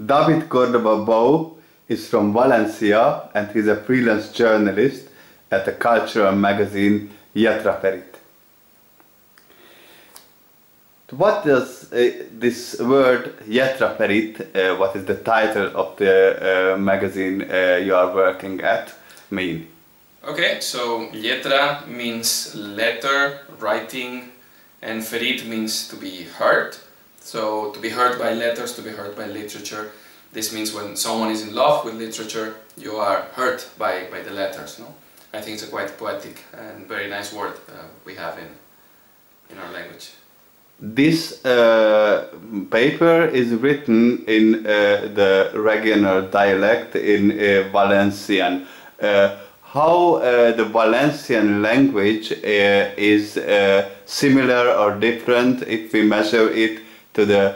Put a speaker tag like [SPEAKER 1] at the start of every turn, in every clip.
[SPEAKER 1] David Cordoba Bou is from Valencia and he's a freelance journalist at the cultural magazine Yetraperit. What does this word Yetraperit, what is the title of the magazine you are working at, mean?
[SPEAKER 2] Okay, so letra means letter, writing, and ferit means to be heard. So to be heard by letters, to be heard by literature. This means when someone is in love with literature, you are heard by the letters. No? I think it's a quite poetic and very nice word we have in our language.
[SPEAKER 1] This paper is written in the regional dialect in Valencian. How the Valencian language is similar or different if we measure it to the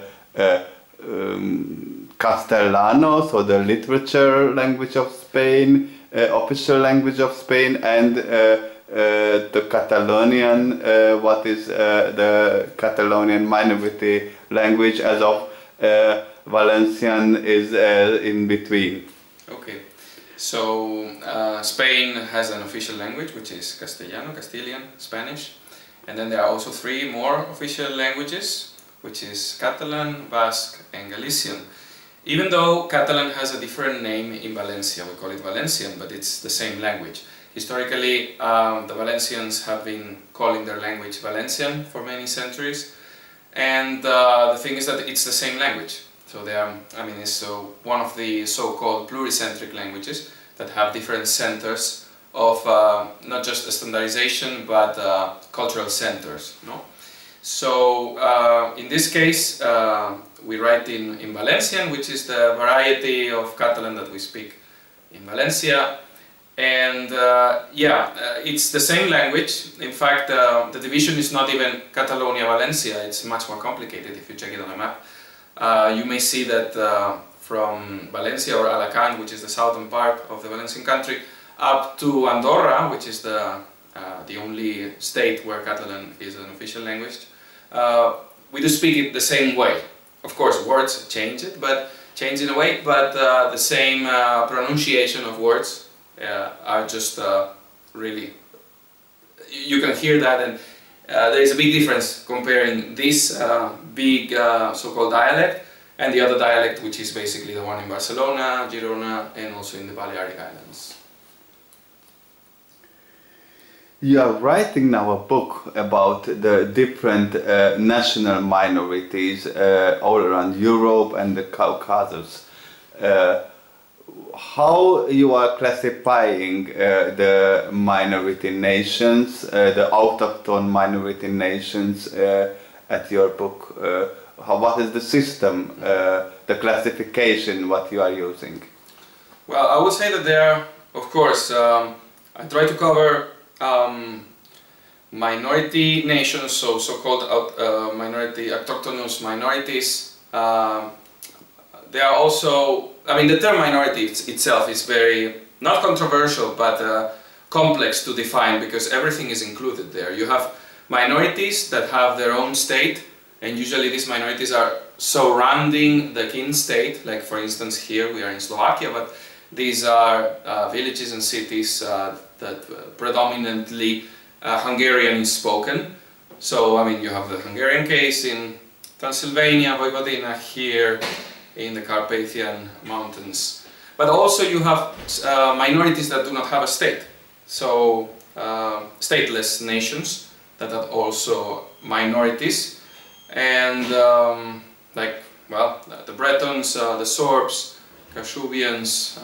[SPEAKER 1] Castellanos, or the literature language of Spain, official language of Spain, and the Catalonian, what is the Catalonian minority language, as of Valencian is in between.
[SPEAKER 2] Okay, so Spain has an official language which is Castellano, Castilian, Spanish, and then there are also 3 more official languages, which is Catalan, Basque and Galician. Even though Catalan has a different name in Valencia, we call it Valencian, but it's the same language. Historically, the Valencians have been calling their language Valencian for many centuries, and the thing is that it's the same language. So they are, I mean, it's one of the so-called pluricentric languages that have different centers of not just standardization, but cultural centers. No? So in this case, we write in Valencian, which is the variety of Catalan that we speak in Valencia. And it's the same language. In fact, the division is not even Catalonia-Valencia, it's much more complicated if you check it on a map. You may see that from Valencia or Alacant, which is the southern part of the Valencian country, up to Andorra, which is the only state where Catalan is an official language, we do speak it the same way. Of course, words change in a way, but the same pronunciation of words are just really, you can hear that, and there is a big difference comparing this big so-called dialect and the other dialect, which is basically the one in Barcelona, Girona and also in the Balearic Islands.
[SPEAKER 1] You are writing now a book about the different national minorities all around Europe and the Caucasus. How you are classifying the minority nations, the autochthon minority nations at your book? What is the system, the classification, what you are using?
[SPEAKER 2] Well, I would say that there are, of course, I try to cover minority nations, so-called minority, autochthonous minorities. They are also, I mean, the term minority itself is very, not controversial, but complex to define, because everything is included there. You have minorities that have their own state, and usually these minorities are surrounding the kin state, like for instance here we are in Slovakia, but these are villages and cities that predominantly Hungarian is spoken. So, I mean, you have the Hungarian case in Transylvania, Vojvodina, here in the Carpathian Mountains. But also you have minorities that do not have a state. So, stateless nations that are also minorities. And like, well, the Bretons, the Sorbs, Kashubians,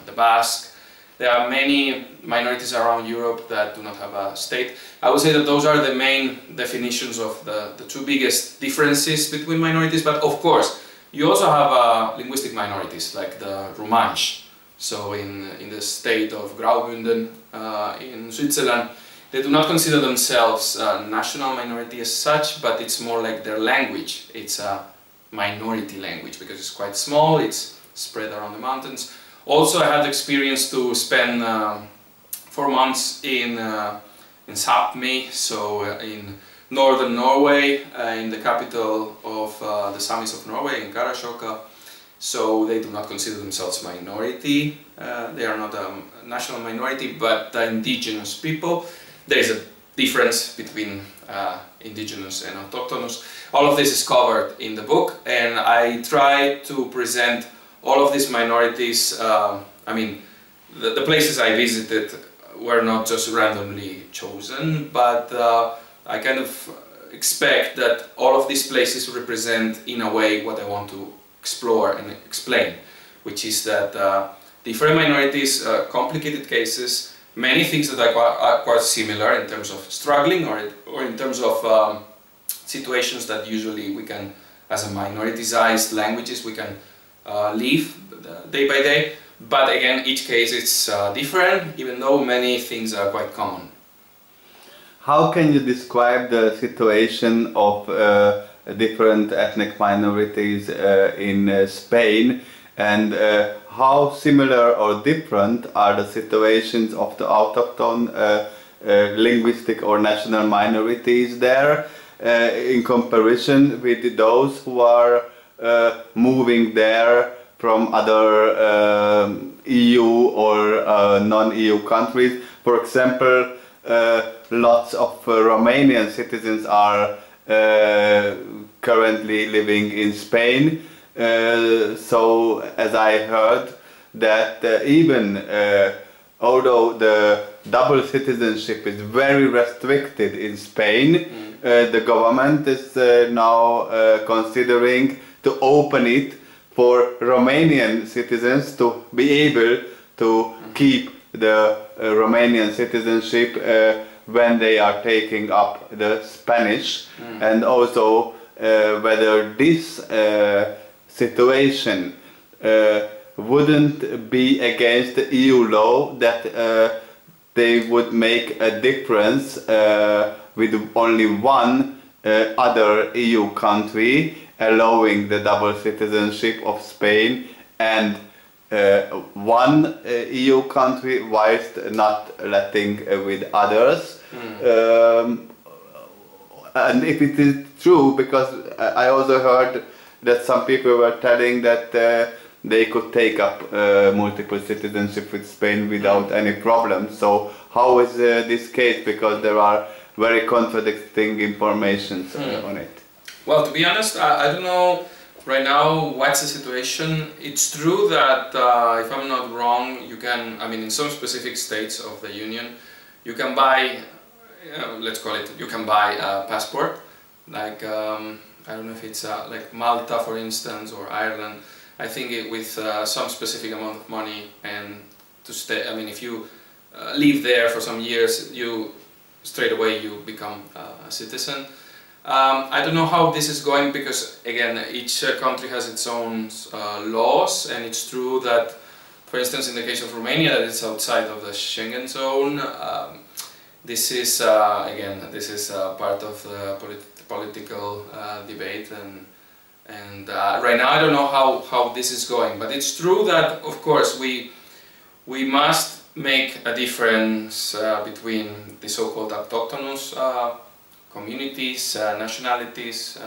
[SPEAKER 2] the Basque. There are many minorities around Europe that do not have a state. I would say that those are the main definitions of the 2 biggest differences between minorities, but of course you also have linguistic minorities like the Romansh. So in the state of Graubünden in Switzerland, they do not consider themselves a national minority as such, but it's more like their language. It's a minority language because it's quite small, it's spread around the mountains. Also, I had the experience to spend 4 months in Sápmi, so in northern Norway, in the capital of the Samis of Norway, in Karasjoka. so they do not consider themselves minority. They are not a national minority, but the indigenous people. There is a difference between indigenous and autochthonous. All of this is covered in the book, and I try to present all of these minorities. I mean, the places I visited were not just randomly chosen, but I kind of expect that all of these places represent in a way what I want to explore and explain, which is that different minorities, complicated cases, many things that are quite similar in terms of struggling or in terms of situations that usually we can, as a minoritized languages, we can live day by day. But again, each case is different, even though many things are quite common.
[SPEAKER 1] How can you describe the situation of different ethnic minorities in Spain, and how similar or different are the situations of the autochthon linguistic or national minorities there in comparison with those who are moving there from other EU or non-EU countries? For example, lots of Romanian citizens are currently living in Spain, so as I heard that even although the double citizenship is very restricted in Spain, the government is now considering to open it for Romanian citizens to be able to keep the Romanian citizenship when they are taking up the Spanish, and also whether this situation wouldn't be against the EU law, that they would make a difference with only one other EU country allowing the double citizenship of Spain, and one EU country whilst not letting with others. And if it is true, because I also heard that some people were telling that they could take up multiple citizenship with Spain without any problem. So how is this case? Because there are very contradicting information on it.
[SPEAKER 2] Well, to be honest, I don't know right now what's the situation. It's true that, if I'm not wrong, you can, I mean, in some specific states of the Union, you can buy, let's call it, you can buy a passport, like, I don't know if it's like Malta, for instance, or Ireland. I think with some specific amount of money and to stay, I mean, if you live there for some years, you straight away you become a citizen. I don't know how this is going, because again, each country has its own laws, and it's true that, for instance, in the case of Romania, that it's outside of the Schengen zone. This is again, this is part of the political debate, and right now I don't know how this is going, but it's true that, of course, we must make a difference between the so-called autochthonous communities, nationalities,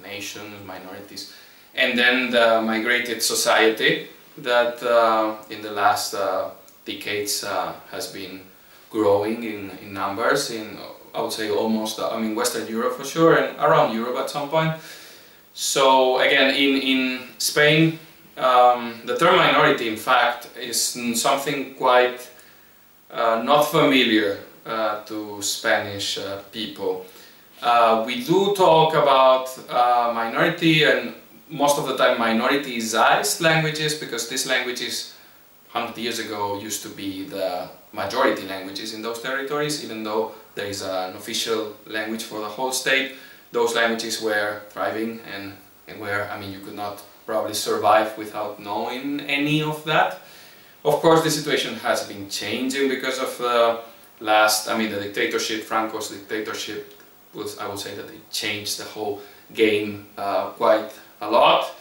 [SPEAKER 2] nations, minorities, and then the migrated society that in the last decades has been growing in numbers in, I would say, almost, I mean, Western Europe for sure, and around Europe at some point. So again, in Spain, the term minority, in fact, is something quite not familiar to Spanish people. We do talk about minority, and most of the time minoritized languages, because these languages 100 years ago used to be the majority languages in those territories. Even though there is an official language for the whole state, those languages were thriving, and where, I mean, you could not probably survive without knowing any of that. Of course, the situation has been changing because of the last, I mean, the dictatorship, Franco's dictatorship, I would say that it changed the whole game quite a lot.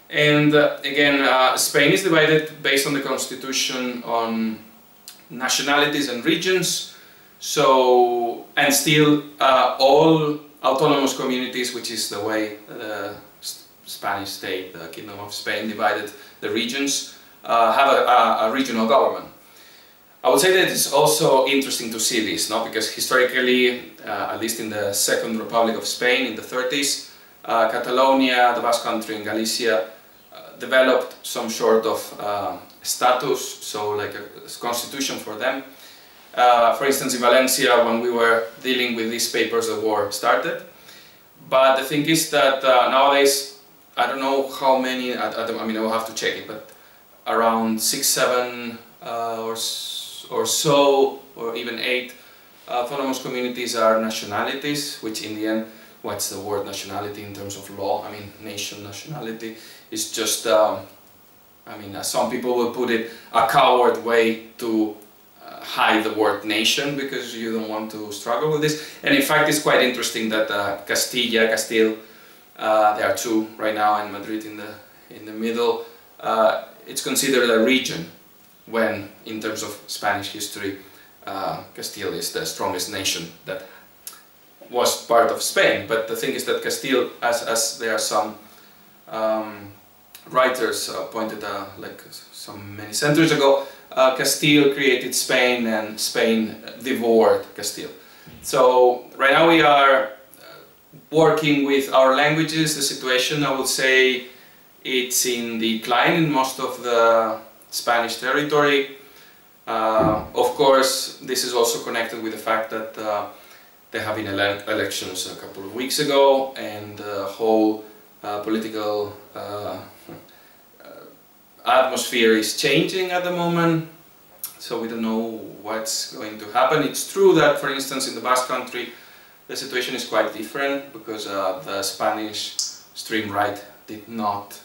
[SPEAKER 2] And again, Spain is divided based on the constitution on nationalities and regions. So, and still all autonomous communities, which is the way Spanish state, the Kingdom of Spain, divided the regions, have a regional government. I would say that it's also interesting to see this, no? Because historically, at least in the Second Republic of Spain in the 30s, Catalonia, the Basque Country and Galicia developed some sort of status, so like a constitution for them. For instance, in Valencia, when we were dealing with these papers, the war started. But the thing is that nowadays, I don't know how many, I mean I will have to check it, but around 6, 7 or so, or even 8 autonomous communities are nationalities, which in the end, what's the word nationality in terms of law? I mean, nation nationality is just, I mean, as some people will put it, a coward way to hide the word nation, because you don't want to struggle with this. And in fact, it's quite interesting that Castile, there are 2 right now, and Madrid in the middle. It's considered a region, when in terms of Spanish history, Castile is the strongest nation that was part of Spain. But the thing is that Castile, as there are some writers pointed like many centuries ago, Castile created Spain and Spain devoured Castile. So right now we are working with our languages. The situation, I would say, it's in decline in most of the Spanish territory. Of course, this is also connected with the fact that there have been elections a couple of weeks ago, and the whole political atmosphere is changing at the moment, so we don't know what's going to happen. It's true that, for instance, in the Basque Country the situation is quite different, because the Spanish extreme right did not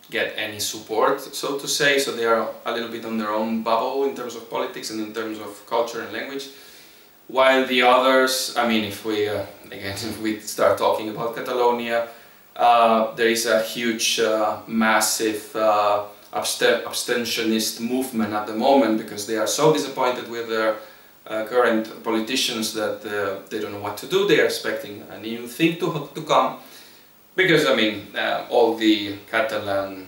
[SPEAKER 2] get any support, so to say, so they are a little bit on their own bubble in terms of politics and in terms of culture and language, while the others, I mean, if we again, if we start talking about Catalonia, there is a huge, massive abstentionist movement at the moment, because they are so disappointed with their current politicians that they don't know what to do. They are expecting a new thing to come, because I mean, all the Catalan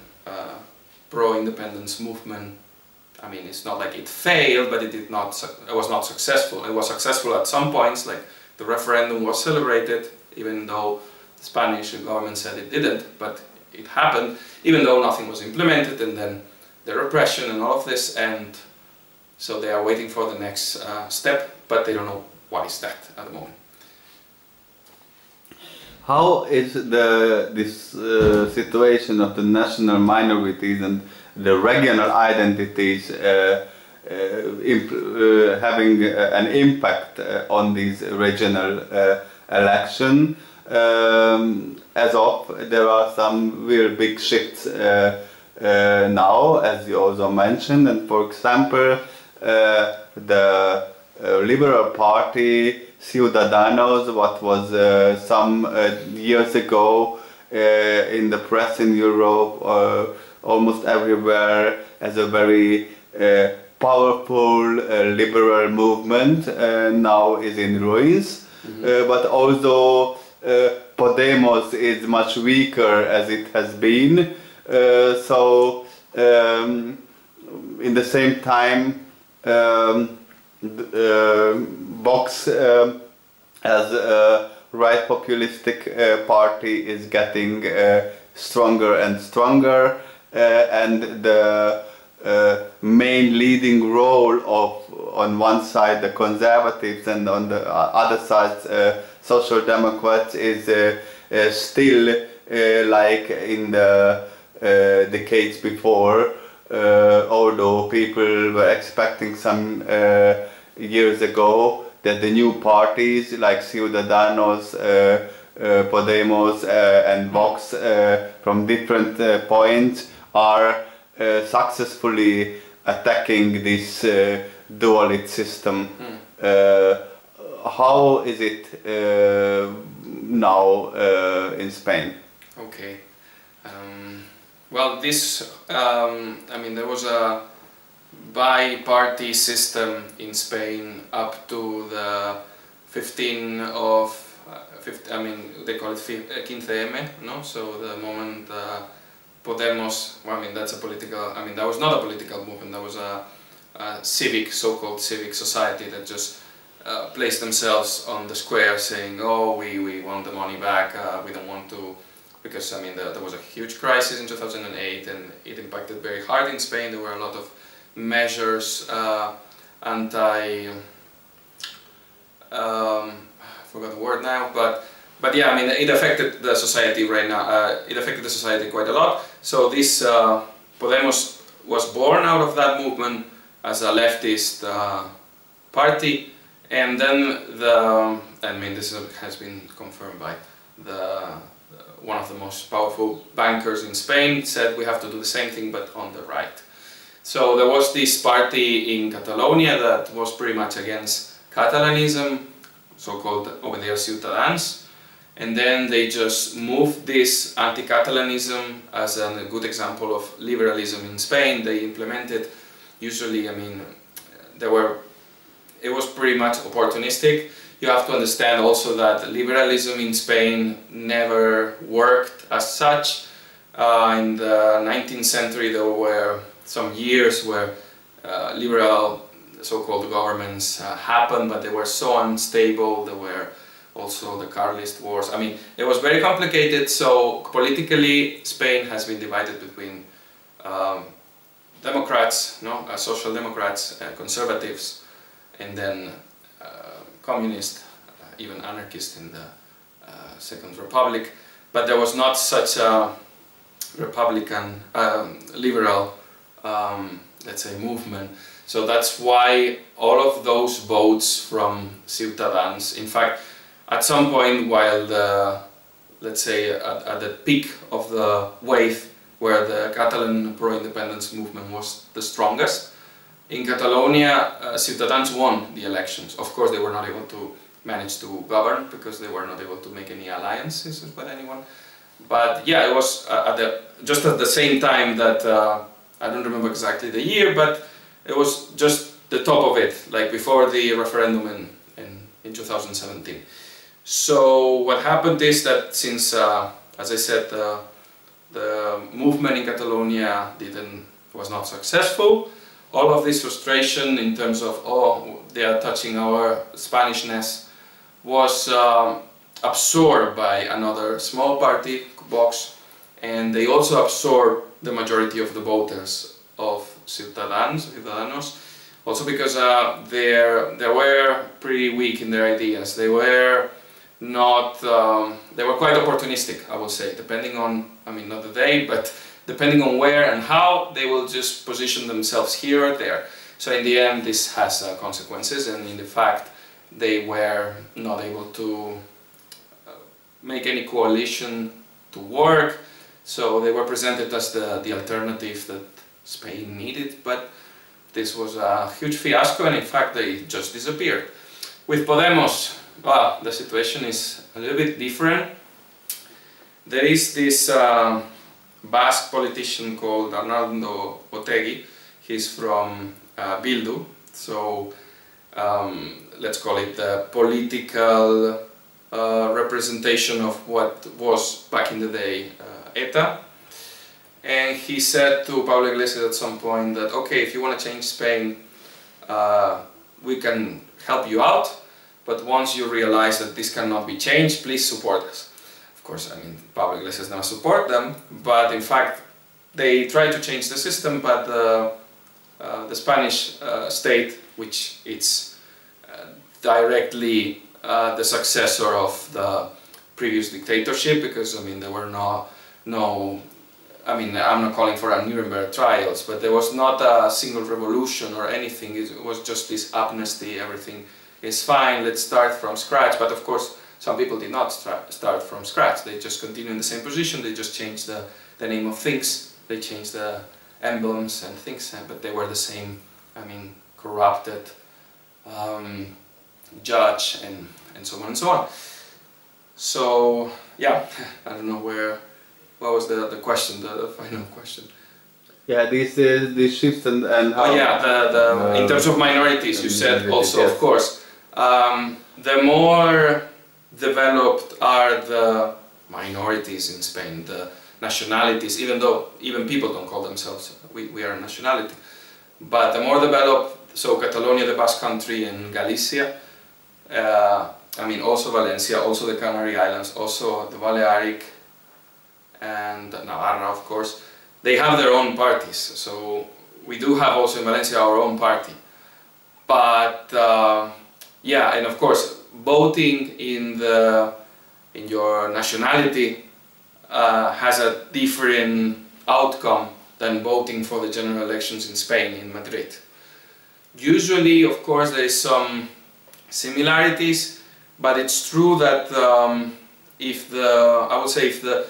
[SPEAKER 2] pro-independence movement, I mean, it's not like it failed, but it was not successful. It was successful at some points, like the referendum was celebrated, even though the Spanish government said it didn't, but it happened, even though nothing was implemented, and then the repression and all of this, and so they are waiting for the next step, but they don't know what is that at the moment.
[SPEAKER 1] How is this situation of the national minorities and the regional identities having an impact on these regional elections? As of, there are some real big shifts now, as you also mentioned, and for example, the Liberal Party, Ciudadanos, what was some years ago in the press in Europe, almost everywhere, as a very powerful liberal movement, now is in ruins. But also Podemos is much weaker as it has been. So in the same time, Vox as a right populistic party is getting stronger and stronger, and the main leading role of, on one side, the conservatives, and on the other side, social democrats, is still like in the decades before, although people were expecting some years ago that the new parties like Ciudadanos, Podemos and Vox from different points are successfully attacking this dualist system. How is it now in Spain?
[SPEAKER 2] Okay. Well, this, I mean, there was a bi-party system in Spain up to the 15th of I mean, they call it 15M, no? So the moment Podemos, well, I mean, that's a political, I mean, that was not a political movement, that was a civic, so-called civic society that just placed themselves on the square saying, oh, we want the money back, we don't want to, because, I mean, there was a huge crisis in 2008 and it impacted very hard in Spain. There were a lot of measures, I forgot the word now, but yeah, I mean, it affected the society right now, it affected the society quite a lot. So this Podemos was born out of that movement as a leftist party, and then I mean, this has been confirmed by one of the most powerful bankers in Spain, said we have to do the same thing but on the right. So there was this party in Catalonia that was pretty much against Catalanism, so-called over there Ciutadans, and then they just moved this anti-Catalanism as a good example of liberalism in Spain. They implemented, usually, I mean, it was pretty much opportunistic. You have to understand also that liberalism in Spain never worked as such. In the 19th century there were some years where liberal so-called governments happened, but they were so unstable. There were also the Carlist wars. I mean, it was very complicated. So politically, Spain has been divided between Democrats, no, social democrats, conservatives, and then communist, even anarchist in the Second Republic. But there was not such a Republican, liberal, let's say, movement. So that's why all of those votes from Ciutadans, in fact, at some point while let's say at the peak of the wave where the Catalan pro-independence movement was the strongest, in Catalonia Ciutadans won the elections. Of course they were not able to manage to govern because they were not able to make any alliances with anyone. But yeah, it was just at the same time that, I don't remember exactly the year, but it was just the top of it, like before the referendum in 2017. So what happened is that since, as I said, the movement in Catalonia was not successful, all of this frustration in terms of, oh, they are touching our Spanishness, was absorbed by another small party, Vox, and they also absorbed the majority of the voters of Ciudadanos, also because they were pretty weak in their ideas. They were not, they were quite opportunistic, I would say, depending on, I mean, not the day, but depending on where and how, they will just position themselves here or there. So in the end, this has consequences, and in the fact, they were not able to make any coalition to work. So they were presented as the alternative that Spain needed, but this was a huge fiasco, and in fact they just disappeared. With Podemos, well, the situation is a little bit different. There is this Basque politician called Arnaldo Otegi. He's from Bildu, so let's call it the political representation of what was back in the day ETA. And he said to Pablo Iglesias at some point that, okay, if you want to change Spain, we can help you out, but once you realize that this cannot be changed, please support us. Of course, I mean, Pablo Iglesias never support them, but in fact, they tried to change the system, but the Spanish state, which is directly the successor of the previous dictatorship, because I mean there were no I mean, I'm not calling for a Nuremberg trials, but there was not a single revolution or anything. It was just this amnesty, everything is fine, let's start from scratch. But of course some people did not start from scratch, they just continue in the same position, they just changed the name of things, they changed the emblems and things, but they were the same, I mean, corrupted judge and so on and so on. So yeah, I don't know what was the question, the final question?
[SPEAKER 1] Yeah, this shifts and how...
[SPEAKER 2] Oh yeah, in terms of minorities, you said also, of course. The more developed are the minorities in Spain, the nationalities, even though even people don't call themselves, we are a nationality. But the more developed, so Catalonia, the Basque Country, and Galicia, I mean also Valencia, also the Canary Islands, also the Balearic, and Navarra, of course, they have their own parties. So we do have also in Valencia our own party. But yeah, and of course, voting in your nationality has a different outcome than voting for the general elections in Spain, in Madrid. Usually, of course, there is some similarities, but it's true that if the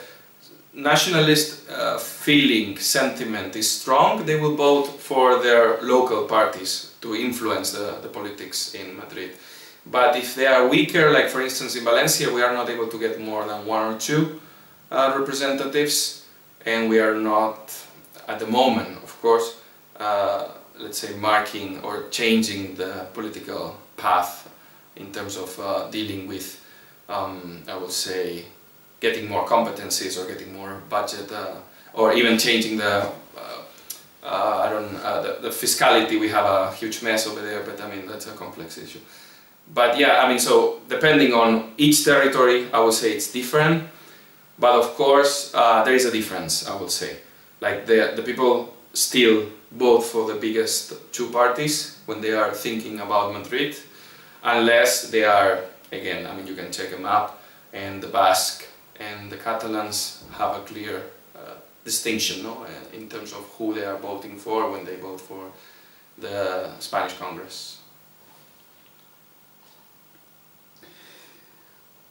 [SPEAKER 2] nationalist feeling, sentiment is strong, they will vote for their local parties to influence the politics in Madrid. But if they are weaker, like for instance in Valencia, we are not able to get more than 1 or 2 representatives, and we are not, at the moment, of course, let's say marking or changing the political path in terms of dealing with, I would say, getting more competencies or getting more budget, or even changing the the fiscality. We have a huge mess over there, but I mean that's a complex issue. But yeah, I mean, so depending on each territory, I would say it's different. But of course, there is a difference, I would say. Like the people still vote for the biggest 2 parties when they are thinking about Madrid, unless they are, again, I mean, you can check them up, and the Basque and the Catalans have a clear distinction, no, in terms of who they are voting for when they vote for the Spanish Congress.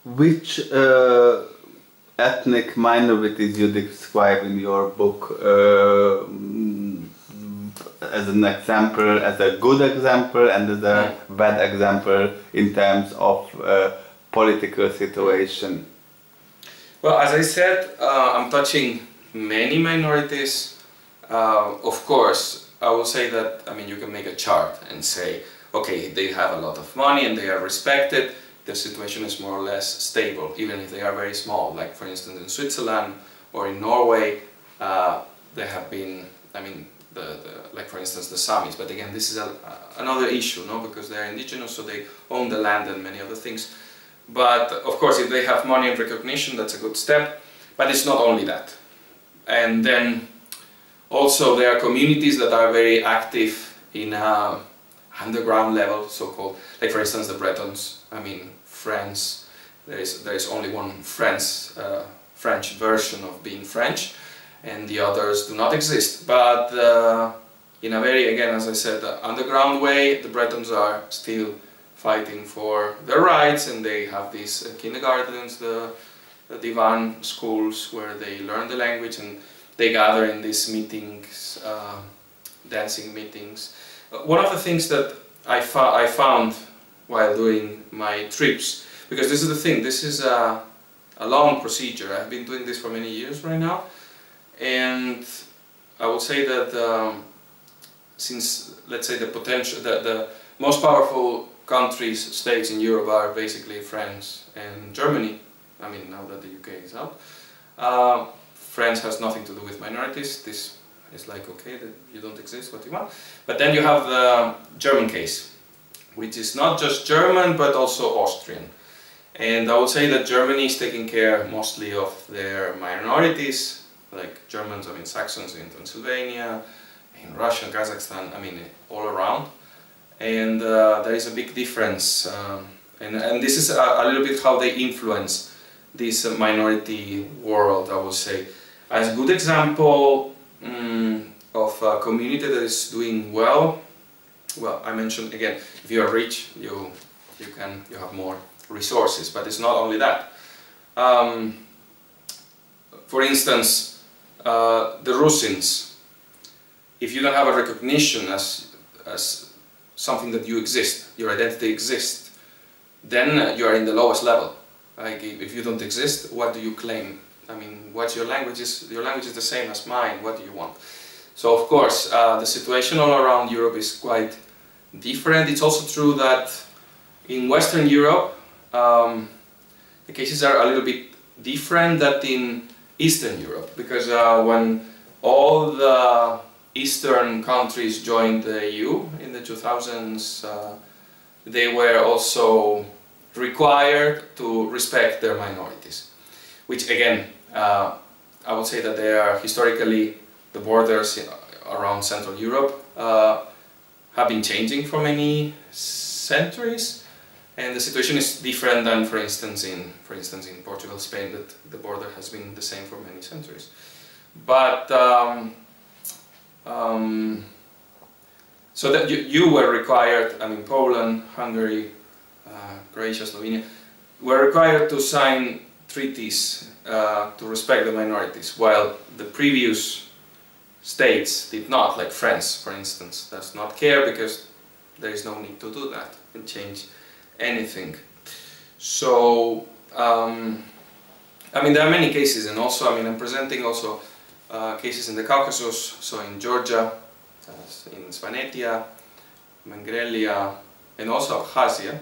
[SPEAKER 1] Which ethnic minorities you describe in your book as an example, as a good example and as a bad example in terms of political situation?
[SPEAKER 2] Well, as I said, I'm touching many minorities. Of course, I will say that, I mean, you can make a chart and say, okay, they have a lot of money and they are respected, their situation is more or less stable, even if they are very small. Like for instance in Switzerland or in Norway, there have been, I mean, like for instance the Samis, but again this is another issue, no, because they are indigenous, so they own the land and many other things. But of course if they have money and recognition, that's a good step, but it's not only that. And then also there are communities that are very active in underground level, so-called, like for instance the Bretons. I mean, France, there is only one French version of being French, and the others do not exist. But in a very, again, as I said, underground way, the Bretons are still fighting for their rights, and they have these kindergartens, the divan schools, where they learn the language, and they gather in these meetings, dancing meetings. One of the things that I found while doing my trips, because this is the thing, this is a long procedure. I've been doing this for many years right now, and I would say that since, let's say, the most powerful countries, states in Europe are basically France and Germany. I mean, now that the UK is out, France has nothing to do with minorities. This is like, okay, that you don't exist, what do you want? But then you have the German case, which is not just German but also Austrian. And I would say that Germany is taking care mostly of their minorities, like Germans, I mean Saxons in Transylvania, in Russia, Kazakhstan, I mean all around. And there is a big difference, and this is a little bit how they influence this minority world, I would say. As a good example of a community that is doing well, I mentioned again, if you are rich, you have more resources, but it's not only that. For instance, the Russians, if you don't have a recognition as something that you exist, your identity exists, then you are in the lowest level. Like if you don't exist, what do you claim? I mean, what's your language? Your language is the same as mine. What do you want? So of course, the situation all around Europe is quite different. It's also true that in Western Europe, the cases are a little bit different than in Eastern Europe, because when all the Eastern countries joined the EU in the 2000s, they were also required to respect their minorities, which again, I would say that they are historically, the borders around Central Europe have been changing for many centuries, and the situation is different than, for instance, in Portugal, Spain, that the border has been the same for many centuries. But so that you were required, I mean, Poland, Hungary, Croatia, Slovenia, were required to sign treaties to respect the minorities, while the previous states did not, like France, for instance, does not care because there is no need to do that and change anything. So, I mean, there are many cases, and also, I mean, I'm presenting also cases in the Caucasus, so in Georgia, in Svanetia, Mingrelia, and also Abkhazia,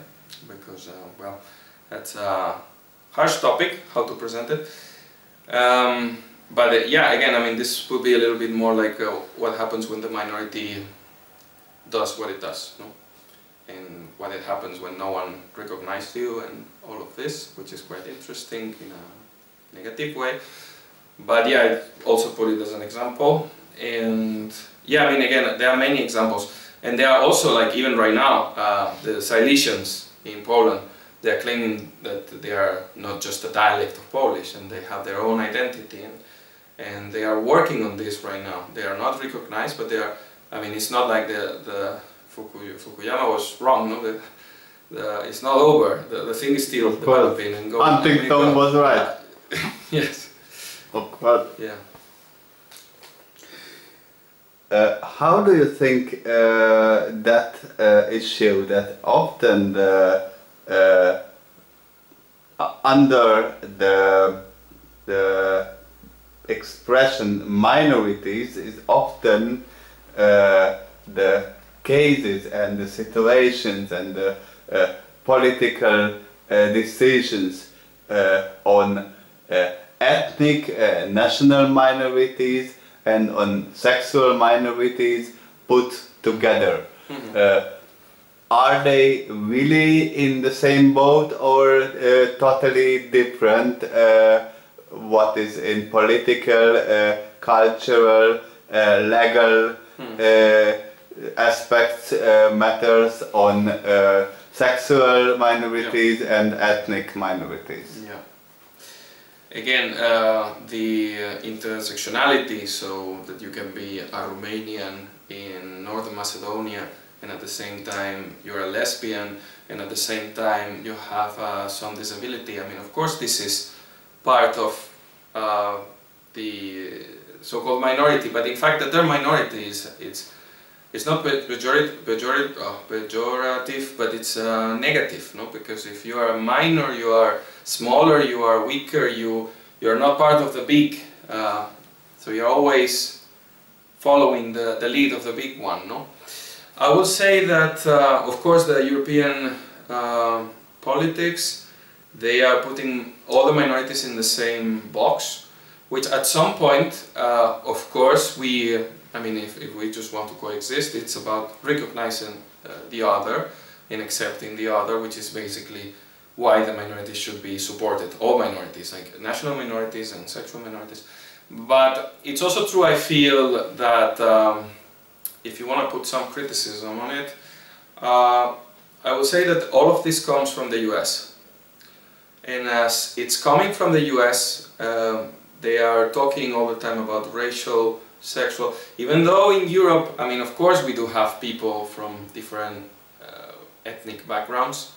[SPEAKER 2] because, well, that's a harsh topic, how to present it. But yeah, again, I mean, this would be a little bit more like what happens when the minority does what it does, no? And what it happens when no one recognizes you and all of this, which is quite interesting in a negative way. But yeah, I also put it as an example. And yeah, I mean, again, there are many examples. And there are also, like, even right now, the Silesians in Poland, they are claiming that they are not just a dialect of Polish, and they have their own identity, and they are working on this right now. They are not recognized, but they are, I mean, it's not like the Fukuyama was wrong, no? It's not over. The thing is still developing and going.
[SPEAKER 1] Huntington was right.
[SPEAKER 2] Yes.
[SPEAKER 1] Of course.
[SPEAKER 2] Yeah.
[SPEAKER 1] How do you think that issue, that often under the expression minorities is often the cases and the situations and the political decisions on ethnic, national minorities and on sexual minorities put together. Mm-hmm. Are they really in the same boat, or totally different? What is in political, cultural, legal aspects matters on sexual minorities and ethnic minorities?
[SPEAKER 2] Yeah. Again, the intersectionality, so that you can be a Romanian in Northern Macedonia and at the same time you're a lesbian and at the same time you have some disability. I mean, of course this is part of the so-called minority, but in fact the term minority it's not pejorative, but it's negative, no? Because if you are a minor, you are smaller, you are weaker, you are not part of the big, so you're always following the lead of the big one, no? I would say that, of course, the European politics, they are putting all the minorities in the same box, which at some point, of course, I mean, if we just want to coexist, it's about recognizing the other and accepting the other, which is basically why the minorities should be supported, all minorities, like national minorities and sexual minorities. But it's also true, I feel, that if you want to put some criticism on it, I would say that all of this comes from the US. And as it's coming from the US, they are talking all the time about racial, sexual, even though in Europe, I mean, of course we do have people from different ethnic backgrounds,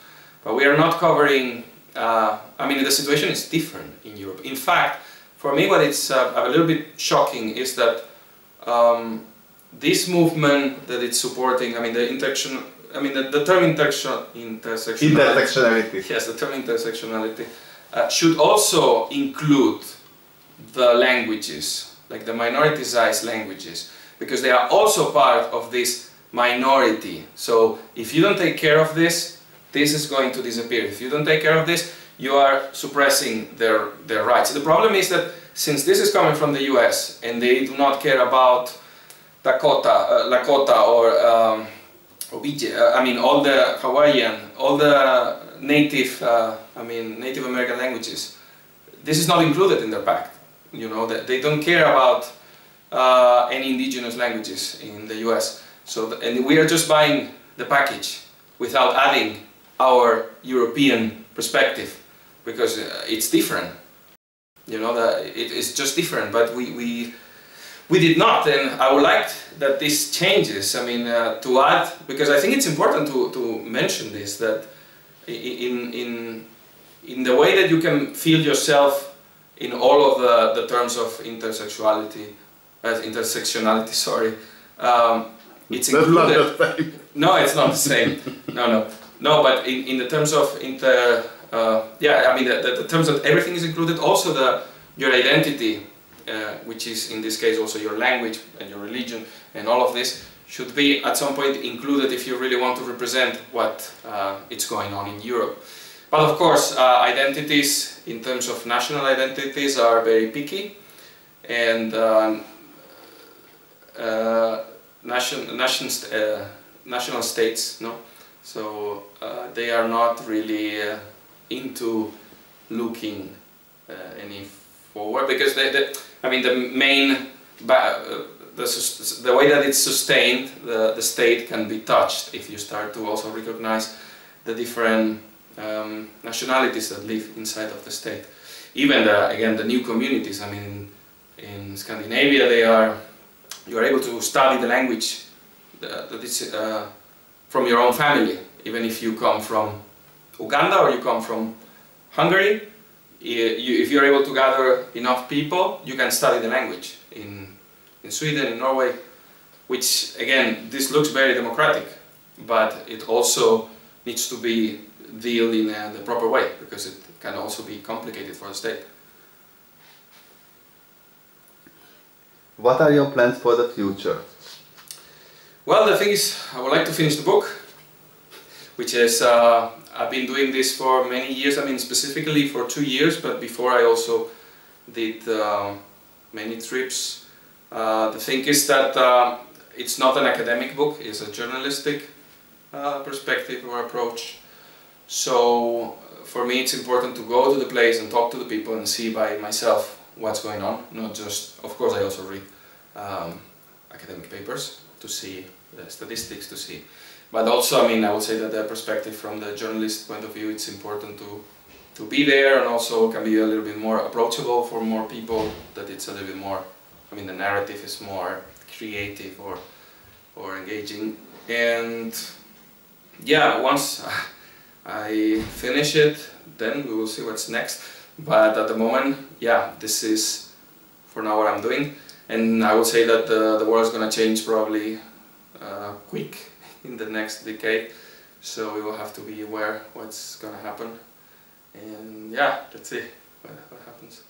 [SPEAKER 2] but we are not covering, I mean, the situation is different in Europe. In fact, for me what it's a little bit shocking is that this movement that it's supporting, I mean, the term intersectionality. Yes, the term intersectionality should also include the languages, like the minoritized languages, because they are also part of this minority. So if you don't take care of this, this is going to disappear. If you don't take care of this, you are suppressing their rights. The problem is that since this is coming from the US and they do not care about Lakota or I mean all the Hawaiian, all the native, Native American languages, this is not included in their pact. You know, that they don't care about any indigenous languages in the US. So, and we are just buying the package without adding our European perspective, because it's different. You know, that it is just different, but we did not, and I would like that this changes. I mean, to add, because I think it's important to mention this, that in the way that you can feel yourself in all of the terms of intersectionality, sorry, it's included. No, it's not the same. No, but in the terms of the terms that everything is included, also your identity, which is in this case also your language and your religion, and all of this should be at some point included if you really want to represent what it's going on in Europe. But of course, identities in terms of national identities are very picky, and national states, no? So they are not really into looking any forward, because the main the way that it's sustained, the state can be touched if you start to also recognize the different nationalities that live inside of the state. Even the new communities. I mean, in Scandinavia, you are able to study the language that is from your own family, even if you come from Uganda or you come from Hungary. If you're able to gather enough people, you can study the language in Sweden, in Norway, which again, this looks very democratic, but it also needs to be dealt in the proper way, because it can also be complicated for the state.
[SPEAKER 1] What are your plans for the future?
[SPEAKER 2] Well, the thing is, I would like to finish the book, which is, I've been doing this for many years, specifically for 2 years, but before I also did many trips. The thing is that it's not an academic book, it's a journalistic perspective or approach. So for me it's important to go to the place and talk to the people and see by myself what's going on. Not just, of course I also read academic papers to see the statistics, to see. But also, I would say that the perspective from the journalist point of view, it's important to be there, and also can be a little bit more approachable for more people, that it's a little bit more, the narrative is more creative or engaging. And yeah, once I finish it, then we will see what's next. But at the moment, yeah, this is for now what I'm doing. And I would say that the world is going to change probably quick in the next decade. So we will have to be aware what's going to happen. And yeah, let's see what happens.